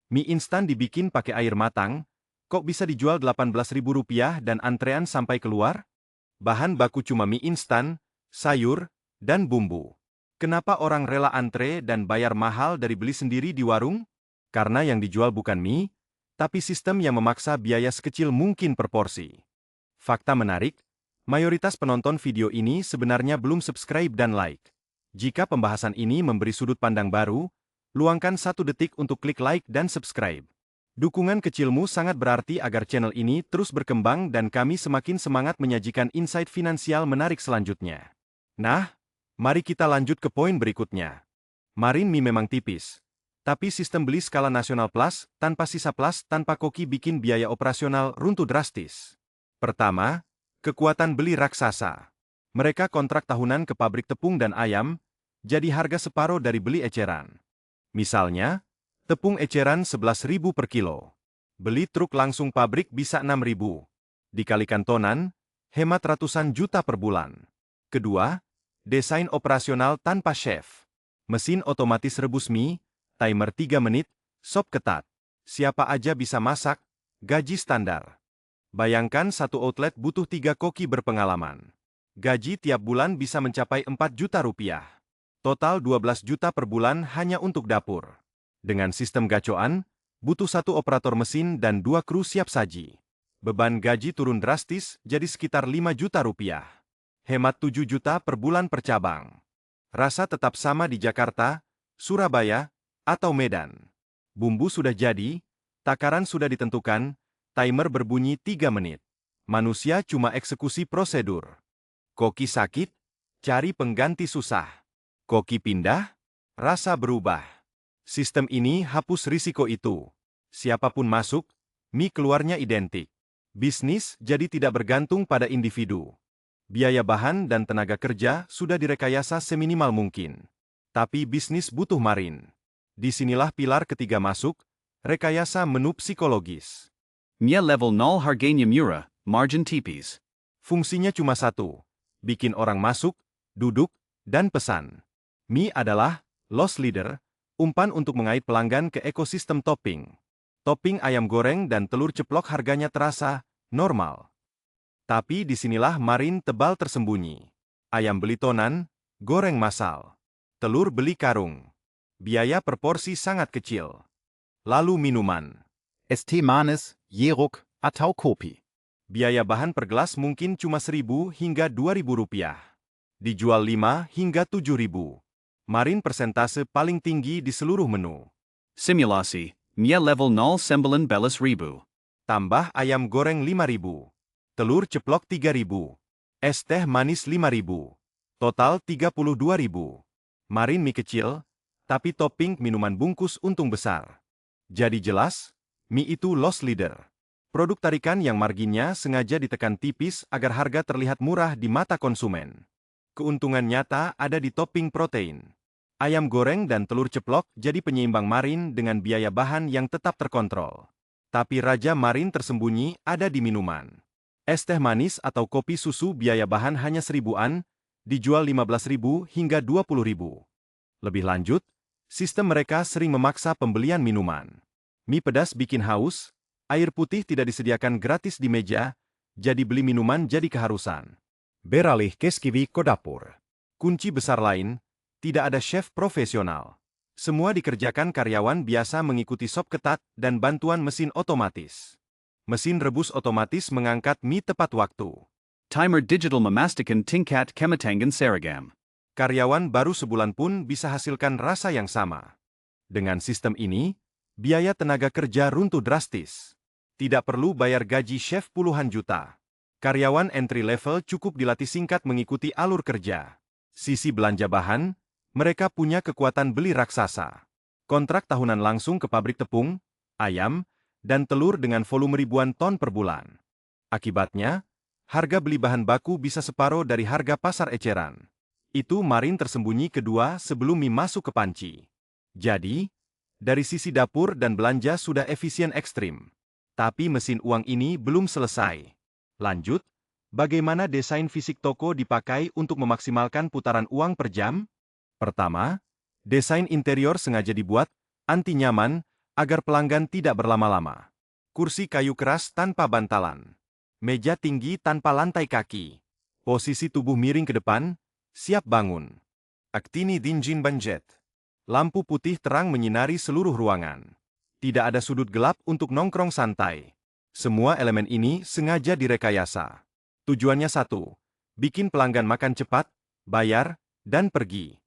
Mie instan dibikin pakai air matang, kok bisa dijual Rp18.000 dan antrean sampai keluar? Bahan baku cuma mie instan, sayur, dan bumbu. Kenapa orang rela antre dan bayar mahal dari beli sendiri di warung? Karena yang dijual bukan mie, tapi sistem yang memaksa biaya sekecil mungkin per porsi. Fakta menarik, mayoritas penonton video ini sebenarnya belum subscribe dan like. Jika pembahasan ini memberi sudut pandang baru, luangkan 1 detik untuk klik like dan subscribe. Dukungan kecilmu sangat berarti agar channel ini terus berkembang dan kami semakin semangat menyajikan insight finansial menarik selanjutnya. Nah, mari kita lanjut ke poin berikutnya. Marin mie memang tipis. Tapi sistem beli skala nasional plus, tanpa sisa plus, tanpa koki bikin biaya operasional runtuh drastis. Pertama, kekuatan beli raksasa. Mereka kontrak tahunan ke pabrik tepung dan ayam, jadi harga separuh dari beli eceran. Misalnya, tepung eceran 11.000 per kilo. Beli truk langsung pabrik bisa 6.000. Dikalikan tonan, hemat ratusan juta per bulan. Kedua, desain operasional tanpa chef. Mesin otomatis rebus mie, timer 3 menit, sop ketat. Siapa aja bisa masak, gaji standar. Bayangkan satu outlet butuh 3 koki berpengalaman. Gaji tiap bulan bisa mencapai 4 juta rupiah. Total 12 juta per bulan hanya untuk dapur. Dengan sistem gacoan, butuh 1 operator mesin dan 2 kru siap saji. Beban gaji turun drastis jadi sekitar 5 juta rupiah. Hemat 7 juta per bulan per cabang. Rasa tetap sama di Jakarta, Surabaya, atau Medan. Bumbu sudah jadi, takaran sudah ditentukan, timer berbunyi 3 menit. Manusia cuma eksekusi prosedur. Koki sakit, cari pengganti susah. Koki pindah, rasa berubah. Sistem ini hapus risiko itu. Siapapun masuk, mie keluarnya identik. Bisnis jadi tidak bergantung pada individu. Biaya bahan dan tenaga kerja sudah direkayasa seminimal mungkin. Tapi bisnis butuh Marin. Disinilah pilar ketiga masuk, rekayasa menu psikologis. Mie level 0 harganya murah, margin tipis. Fungsinya cuma satu, bikin orang masuk, duduk, dan pesan. Mie adalah loss leader, umpan untuk mengait pelanggan ke ekosistem topping. Topping ayam goreng dan telur ceplok harganya terasa normal. Tapi disinilah Marin tebal tersembunyi. Ayam beli tonan, goreng massal. Telur beli karung. Biaya per porsi sangat kecil. Lalu minuman. Es teh manis, jeruk, atau kopi. Biaya bahan per gelas mungkin cuma 1.000 hingga 2.000 rupiah. Dijual 5 hingga 7.000. Marin persentase paling tinggi di seluruh menu. Simulasi, mie level 0 19.000. Tambah ayam goreng 5.000. Telur ceplok 3.000. Es teh manis 5.000. Total 32.000. Marin mie kecil, tapi topping minuman bungkus untung besar. Jadi jelas, mie itu loss leader. Produk tarikan yang marginnya sengaja ditekan tipis agar harga terlihat murah di mata konsumen. Keuntungan nyata ada di topping protein. Ayam goreng dan telur ceplok jadi penyeimbang Marin dengan biaya bahan yang tetap terkontrol. Tapi raja Marin tersembunyi ada di minuman. Es teh manis atau kopi susu biaya bahan hanya 1.000-an, dijual 15.000 hingga 20.000. Lebih lanjut, sistem mereka sering memaksa pembelian minuman. Mie pedas bikin haus, air putih tidak disediakan gratis di meja, jadi beli minuman jadi keharusan. Beralih ke skiwi ke dapur. Kunci besar lain, tidak ada chef profesional. Semua dikerjakan karyawan biasa mengikuti sop ketat dan bantuan mesin otomatis. Mesin rebus otomatis mengangkat mie tepat waktu. Timer digital memastikan tingkat kematangan seragam. Karyawan baru sebulan pun bisa hasilkan rasa yang sama. Dengan sistem ini, biaya tenaga kerja runtuh drastis. Tidak perlu bayar gaji chef puluhan juta. Karyawan entry level cukup dilatih singkat mengikuti alur kerja. Sisi belanja bahan, mereka punya kekuatan beli raksasa. Kontrak tahunan langsung ke pabrik tepung, ayam, dan telur dengan volume ribuan ton per bulan. Akibatnya, harga beli bahan baku bisa separuh dari harga pasar eceran. Itu Marin tersembunyi kedua sebelum mie masuk ke panci. Jadi, dari sisi dapur dan belanja sudah efisien ekstrim. Tapi mesin uang ini belum selesai. Lanjut, bagaimana desain fisik toko dipakai untuk memaksimalkan putaran uang per jam? Pertama, desain interior sengaja dibuat anti nyaman agar pelanggan tidak berlama-lama. Kursi kayu keras tanpa bantalan. Meja tinggi tanpa lantai kaki. Posisi tubuh miring ke depan, siap bangun. Aktini Dinjin Banjet. Lampu putih terang menyinari seluruh ruangan. Tidak ada sudut gelap untuk nongkrong santai. Semua elemen ini sengaja direkayasa. Tujuannya satu, bikin pelanggan makan cepat, bayar, dan pergi.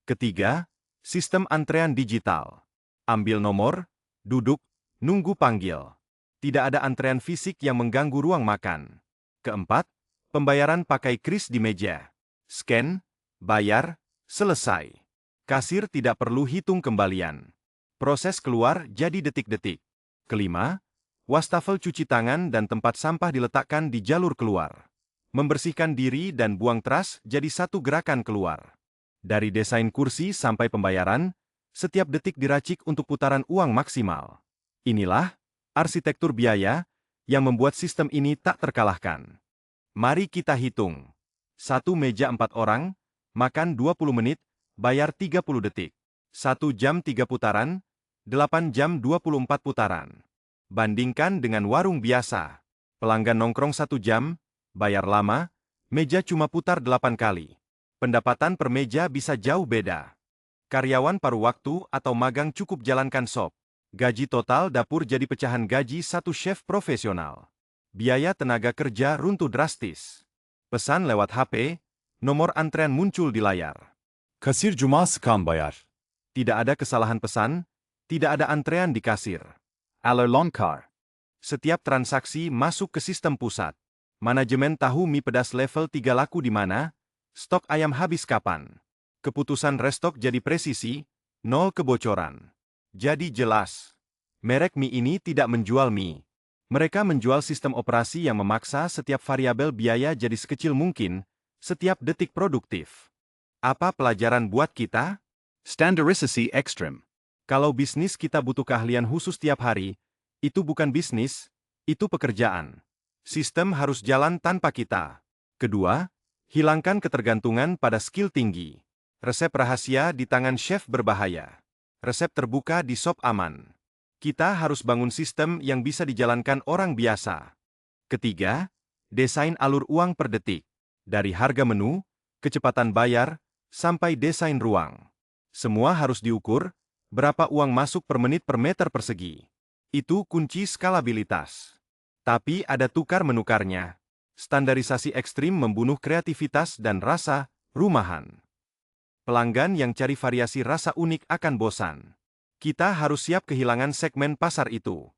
Ketiga, sistem antrean digital. Ambil nomor, duduk, nunggu panggil. Tidak ada antrean fisik yang mengganggu ruang makan. Keempat, pembayaran pakai kris di meja. Scan, bayar, selesai. Kasir tidak perlu hitung kembalian. Proses keluar jadi detik-detik. Kelima, wastafel cuci tangan dan tempat sampah diletakkan di jalur keluar. Membersihkan diri dan buang trash jadi satu gerakan keluar. Dari desain kursi sampai pembayaran, setiap detik diracik untuk putaran uang maksimal. Inilah arsitektur biaya yang membuat sistem ini tak terkalahkan. Mari kita hitung. Satu meja 4 orang, makan 20 menit, bayar 30 detik. 1 jam 3 putaran, 8 jam 24 putaran. Bandingkan dengan warung biasa. Pelanggan nongkrong 1 jam, bayar lama, meja cuma putar 8 kali. Pendapatan per meja bisa jauh beda. Karyawan paruh waktu atau magang cukup jalankan shop. Gaji total dapur jadi pecahan gaji satu chef profesional. Biaya tenaga kerja runtuh drastis. Pesan lewat HP, nomor antrean muncul di layar. Kasir cuma sekam bayar. Tidak ada kesalahan pesan, tidak ada antrean di kasir. Alarlonkar. Setiap transaksi masuk ke sistem pusat. Manajemen tahu mie pedas level 3 laku di mana, stok ayam habis kapan. Keputusan restock jadi presisi, nol kebocoran. Jadi jelas, merek mie ini tidak menjual mie. Mereka menjual sistem operasi yang memaksa setiap variabel biaya jadi sekecil mungkin, setiap detik produktif. Apa pelajaran buat kita? Standardisasi ekstrem. Kalau bisnis kita butuh keahlian khusus tiap hari, itu bukan bisnis, itu pekerjaan. Sistem harus jalan tanpa kita. Kedua, hilangkan ketergantungan pada skill tinggi. Resep rahasia di tangan chef berbahaya. Resep terbuka di shop aman. Kita harus bangun sistem yang bisa dijalankan orang biasa. Ketiga, desain alur uang per detik. Dari harga menu, kecepatan bayar, sampai desain ruang. Semua harus diukur, berapa uang masuk per menit per meter persegi. Itu kunci skalabilitas. Tapi ada tukar-menukarnya. Standarisasi ekstrim membunuh kreativitas dan rasa rumahan. Pelanggan yang cari variasi rasa unik akan bosan. Kita harus siap kehilangan segmen pasar itu.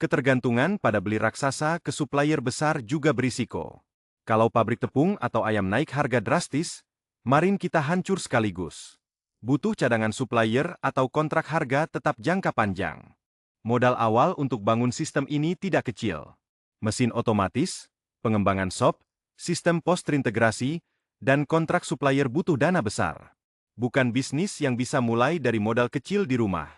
Ketergantungan pada beli raksasa ke supplier besar juga berisiko. Kalau pabrik tepung atau ayam naik harga drastis, marin kita hancur sekaligus. Butuh cadangan supplier atau kontrak harga tetap jangka panjang. Modal awal untuk bangun sistem ini tidak kecil. Mesin otomatis, pengembangan shop, sistem post-terintegrasi, dan kontrak supplier butuh dana besar. Bukan bisnis yang bisa mulai dari modal kecil di rumah.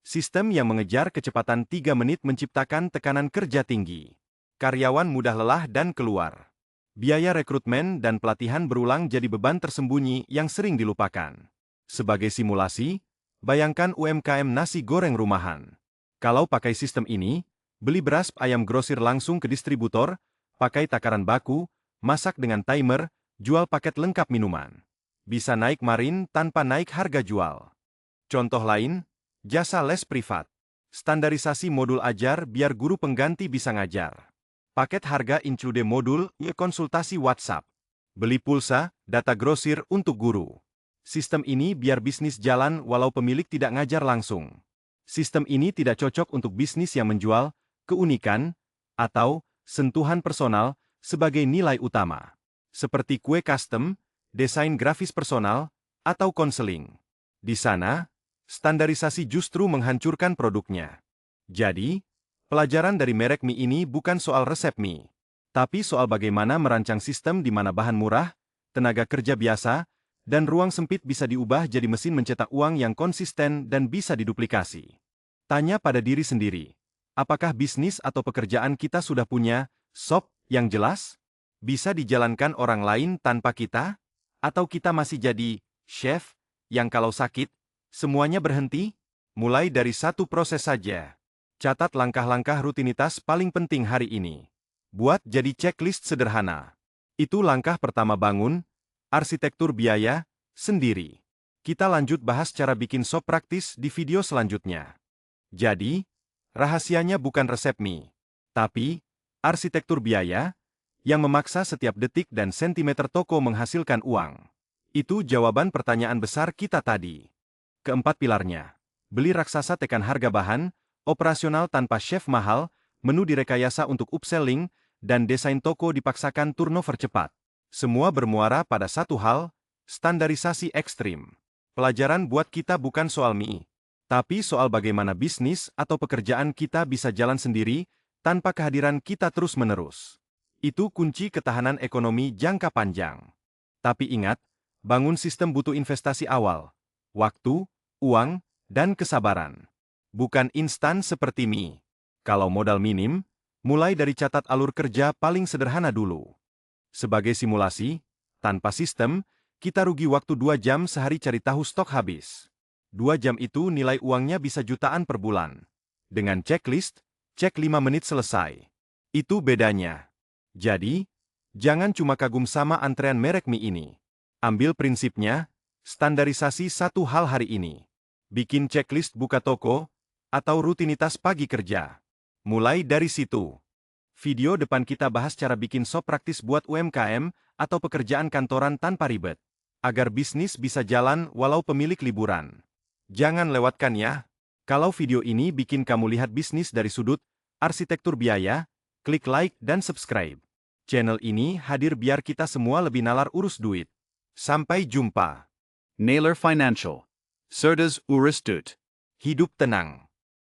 Sistem yang mengejar kecepatan 3 menit menciptakan tekanan kerja tinggi. Karyawan mudah lelah dan keluar. Biaya rekrutmen dan pelatihan berulang jadi beban tersembunyi yang sering dilupakan. Sebagai simulasi, bayangkan UMKM nasi goreng rumahan. Kalau pakai sistem ini, beli beras ayam grosir langsung ke distributor, pakai takaran baku, masak dengan timer, jual paket lengkap minuman. Bisa naik marin tanpa naik harga jual. Contoh lain, jasa les privat. Standarisasi modul ajar biar guru pengganti bisa ngajar. Paket harga include modul, konsultasi WhatsApp. Beli pulsa, data grosir untuk guru. Sistem ini biar bisnis jalan walau pemilik tidak ngajar langsung. Sistem ini tidak cocok untuk bisnis yang menjual keunikan atau sentuhan personal sebagai nilai utama. Seperti kue custom, desain grafis personal, atau konseling. Di sana, standarisasi justru menghancurkan produknya. Jadi, pelajaran dari merek mie ini bukan soal resep mie, tapi soal bagaimana merancang sistem di mana bahan murah, tenaga kerja biasa, dan ruang sempit bisa diubah jadi mesin mencetak uang yang konsisten dan bisa diduplikasi. Tanya pada diri sendiri, apakah bisnis atau pekerjaan kita sudah punya shop yang jelas? Bisa dijalankan orang lain tanpa kita? Atau kita masih jadi chef yang kalau sakit, semuanya berhenti? Mulai dari satu proses saja. Catat langkah-langkah rutinitas paling penting hari ini. Buat jadi checklist sederhana. Itu langkah pertama bangun, arsitektur biaya, sendiri. Kita lanjut bahas cara bikin sop praktis di video selanjutnya. Jadi, rahasianya bukan resep mie, tapi arsitektur biaya yang memaksa setiap detik dan sentimeter toko menghasilkan uang. Itu jawaban pertanyaan besar kita tadi. Keempat pilarnya. Beli raksasa tekan harga bahan, operasional tanpa chef mahal, menu direkayasa untuk upselling, dan desain toko dipaksakan turnover cepat. Semua bermuara pada satu hal, standarisasi ekstrim. Pelajaran buat kita bukan soal mie, tapi soal bagaimana bisnis atau pekerjaan kita bisa jalan sendiri, tanpa kehadiran kita terus-menerus. Itu kunci ketahanan ekonomi jangka panjang. Tapi ingat, bangun sistem butuh investasi awal, waktu, uang, dan kesabaran. Bukan instan seperti mie. Kalau modal minim, mulai dari catat alur kerja paling sederhana dulu. Sebagai simulasi, tanpa sistem, kita rugi waktu 2 jam sehari cari tahu stok habis. 2 jam itu nilai uangnya bisa jutaan per bulan. Dengan checklist, cek 5 menit selesai. Itu bedanya. Jadi, jangan cuma kagum sama antrean merek mie ini. Ambil prinsipnya, standarisasi satu hal hari ini. Bikin checklist buka toko, atau rutinitas pagi kerja. Mulai dari situ. Video depan kita bahas cara bikin sop praktis buat UMKM atau pekerjaan kantoran tanpa ribet. Agar bisnis bisa jalan walau pemilik liburan. Jangan lewatkan ya. Kalau video ini bikin kamu lihat bisnis dari sudut arsitektur biaya, klik like dan subscribe. Channel ini hadir biar kita semua lebih nalar urus duit. Sampai jumpa. Naylor Financial. Cerdas urus dut. Hidup tenang.